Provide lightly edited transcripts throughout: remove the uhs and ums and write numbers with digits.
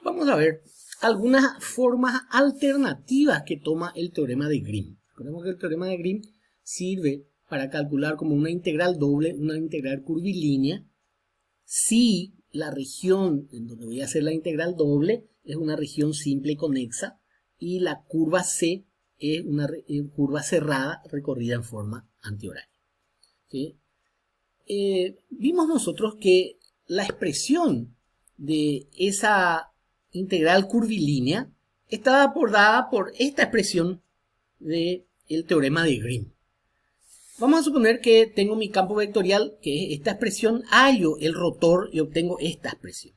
Vamos a ver algunas formas alternativas que toma el teorema de Grimm. Recordemos que el teorema de Grimm sirve para calcular como una integral doble, una integral curvilínea, si la región en donde voy a hacer la integral doble es una región simple y conexa y la curva C es una curva cerrada recorrida en forma antihoraria. ¿Sí? Vimos nosotros que la expresión de esa integral curvilínea está dada por esta expresión del teorema de Grimm. Vamos a suponer que tengo mi campo vectorial, que es esta expresión, hallo el rotor y obtengo esta expresión.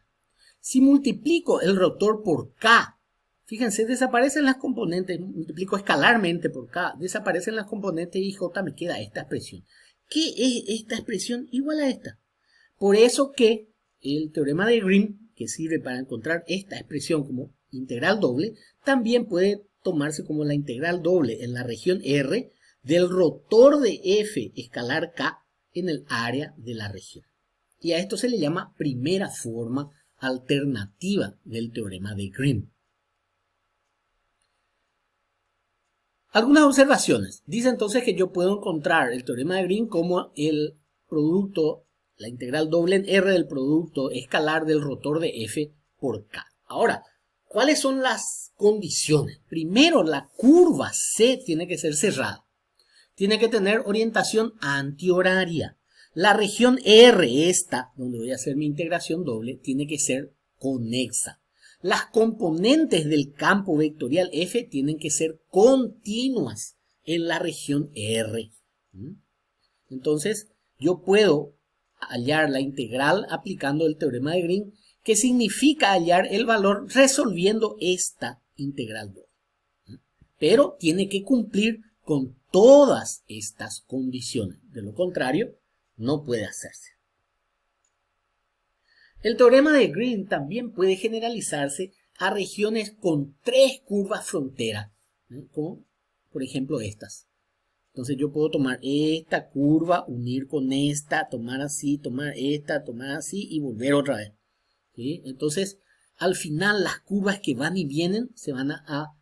Si multiplico el rotor por K, fíjense, desaparecen las componentes, multiplico escalarmente por K, desaparecen las componentes y J, me queda esta expresión. ¿Qué es esta expresión? Igual a esta. Por eso que el teorema de Grimm, que sirve para encontrar esta expresión como integral doble, también puede tomarse como la integral doble en la región R del rotor de F escalar K en el área de la región. Y a esto se le llama primera forma alternativa del teorema de Grimm. Algunas observaciones. Dice entonces que yo puedo encontrar el teorema de Grimm como el producto, la integral doble en R del producto escalar del rotor de F por K. Ahora, ¿cuáles son las condiciones? Primero, la curva C tiene que ser cerrada. Tiene que tener orientación antihoraria. La región R, esta, donde voy a hacer mi integración doble, tiene que ser conexa. Las componentes del campo vectorial F tienen que ser continuas en la región R. Entonces, yo puedo hallar la integral aplicando el teorema de Grimm, que significa hallar el valor resolviendo esta integral doble. Pero tiene que cumplir con todas estas condiciones. De lo contrario, no puede hacerse. El teorema de Grimm también puede generalizarse a regiones con tres curvas frontera, como por ejemplo estas. Entonces yo puedo tomar esta curva, unir con esta, tomar así, tomar esta, tomar así y volver otra vez. ¿Sí? Entonces, al final las curvas que van y vienen se van a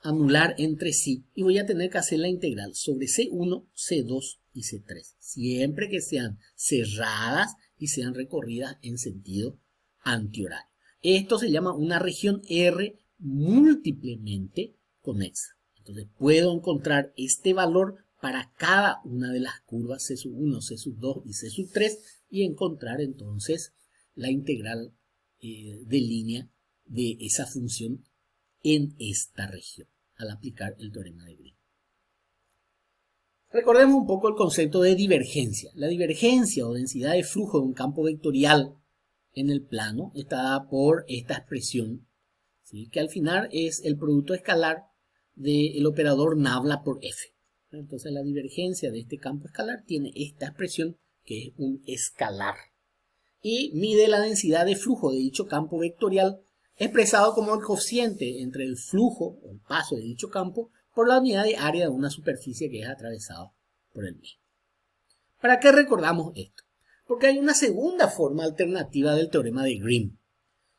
anular entre sí y voy a tener que hacer la integral sobre C1, C2 y C3, siempre que sean cerradas y sean recorridas en sentido antihorario. Esto se llama una región R múltiplemente conexa. Entonces puedo encontrar este valor para cada una de las curvas C1, C2 y C3 y encontrar entonces la integral de línea de esa función en esta región al aplicar el teorema de Grimm. Recordemos un poco el concepto de divergencia. La divergencia o densidad de flujo de un campo vectorial en el plano está dada por esta expresión, ¿sí? Que al final es el producto escalar del operador nabla por F. Entonces la divergencia de este campo escalar tiene esta expresión que es un escalar y mide la densidad de flujo de dicho campo vectorial expresado como el cociente entre el flujo o el paso de dicho campo por la unidad de área de una superficie que es atravesada por el mismo. ¿Para qué recordamos esto? Porque hay una segunda forma alternativa del teorema de Grimm.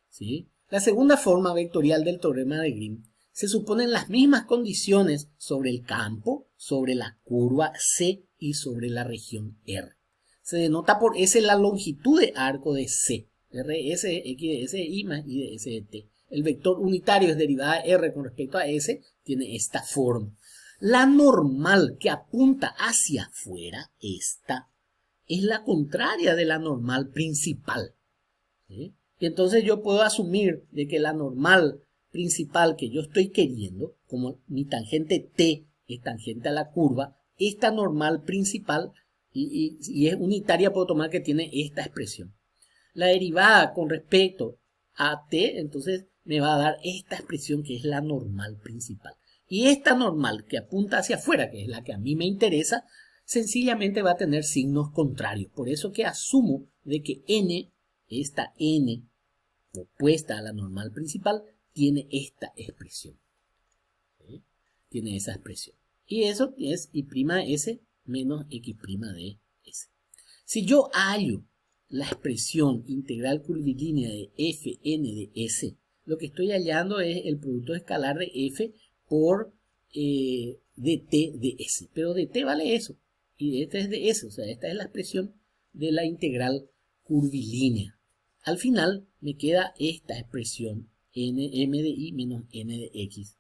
¿Sí? La segunda forma vectorial del teorema de Grimm se suponen las mismas condiciones sobre el campo, sobre la curva C y sobre la región R. Se denota por S la longitud de arco de C. R es X de S de Y más Y de S de T. El vector unitario es derivada de R con respecto a S, tiene esta forma. La normal que apunta hacia afuera, esta, es la contraria de la normal principal. ¿Sí? Y entonces yo puedo asumir de que la normal principal que yo estoy queriendo, como mi tangente T es tangente a la curva, esta normal principal y es unitaria, puedo tomar que tiene esta expresión. La derivada con respecto a T, entonces me va a dar esta expresión que es la normal principal. Y esta normal que apunta hacia afuera, que es la que a mí me interesa, sencillamente va a tener signos contrarios. Por eso que asumo de que N, esta N opuesta a la normal principal, tiene esta expresión. ¿Sí? Tiene esa expresión. Y eso es Y' S menos X' de S. Si yo hallo la expresión integral curvilínea de Fn de S, lo que estoy hallando es el producto escalar de F por dt de S. Pero dt vale eso. Y este es de S. O sea, esta es la expresión de la integral curvilínea. Al final me queda esta expresión m de i menos n de x.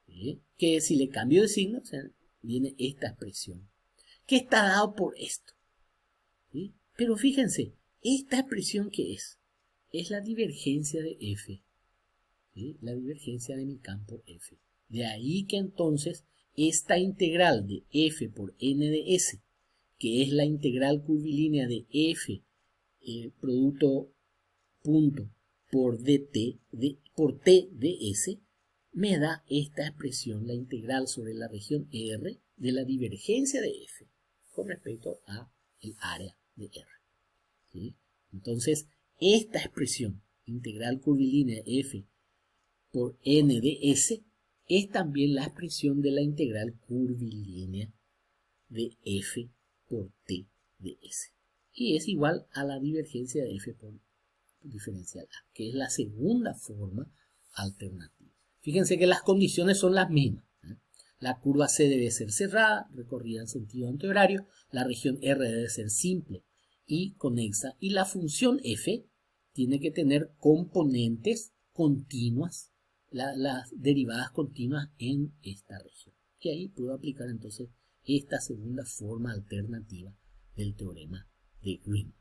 ¿Sí? Que si le cambio de signo, o sea, viene esta expresión. Que está dado por esto. ¿Sí? Pero fíjense, esta expresión que es la divergencia de F. ¿Sí? La divergencia de mi campo F. De ahí que entonces esta integral de F por n de S, que es la integral curvilínea de F, producto punto por dt por t de S, me da esta expresión, la integral sobre la región R de la divergencia de F con respecto a el área de R. ¿Sí? Entonces, esta expresión, integral curvilínea F por n de S, es también la expresión de la integral curvilínea de F por t de S. Y es igual a la divergencia de F por diferencial A, que es la segunda forma alternativa. Fíjense que las condiciones son las mismas. La curva C debe ser cerrada, recorrida en sentido antihorario, la región R debe ser simple y conexa, y la función F tiene que tener componentes continuas, las derivadas continuas en esta región. Y ahí puedo aplicar entonces esta segunda forma alternativa del teorema de Green.